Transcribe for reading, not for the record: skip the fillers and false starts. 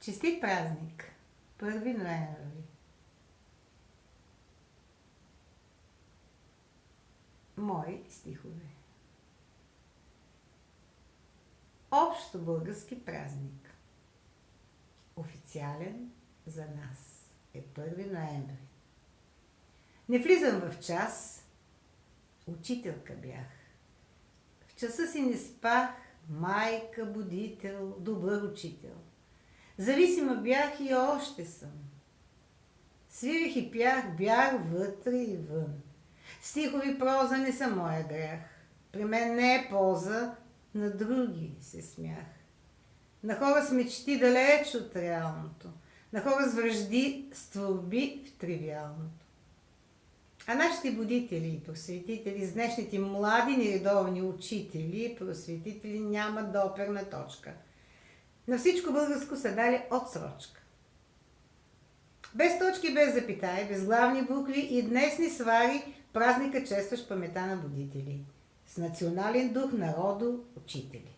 Честит празник! 1 ноември. Мои стихове. Общо български празник. Официален за нас е 1 ноември. Не влизам в час, учителка бях. В часа си не спах, майка, будител, добър учител. Зависима бях и още съм. Свирих и пях, бях вътре и вън. Стихови проза не са моя грях. При мен не е полза, на други се смях. На хора с мечти далеч от реалното. На хора с вражди, с творби в тривиалното. А нашите будители и просветители с днешните млади нередовни учители и просветители нямат доперна точка. На всичко българско са дали отсрочка. Без точки, без запитаи, без главни букви и днес ни свари празника честваш памета на будители. С национален дух народу учители.